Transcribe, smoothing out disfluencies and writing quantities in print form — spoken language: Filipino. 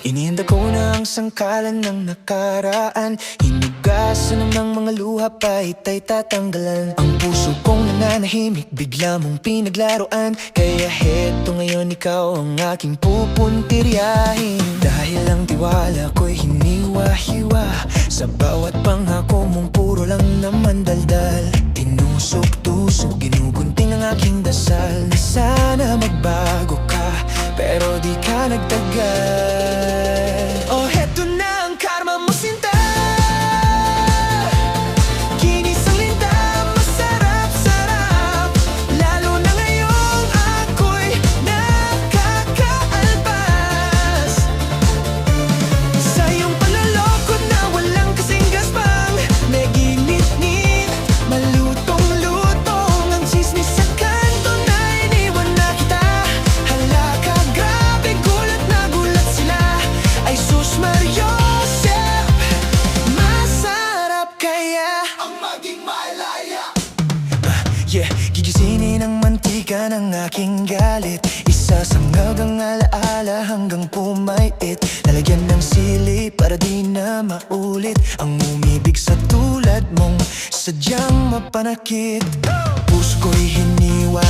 Iniinda ko na ang sangkalan ng nakaraan. Hinugasan ng mga luha pa ita'y tatanggalan. Ang puso kong nananahimik, bigla mong pinaglaruan. Kaya heto ngayon ikaw ang aking pupuntiryahin. Dahil ang tiwala ko'y hiniwa-hiwa. Sa bawat pangako mong puro lang naman daldal. Tinusok-tusok, ginugunting ang aking dasal. Na sana magbago ka, pero di ka nagtagal. Oh, heto na ang karma mo, sinta. Kinis ang linta, masarap-sarap. Lalo na ngayong ako'y nakakaalpas sa iyong panloloko na walang kasing gaspang. May ginit-ngit, malutong-lutong ang chismis sa kanto na iniwan na kita. Hala ka, grabe, gulat na gulat sila. Ay sus Mariosep, masarap kaya ang maging malaya. Yeah, gigisinin ang mantika ng aking galit. Isasangag ang alaala hanggang pumait. Lalagyan ng sili para di na maulit ang umibig sa tulad mong sadyang mapanakit. Puso ko'y hiniwa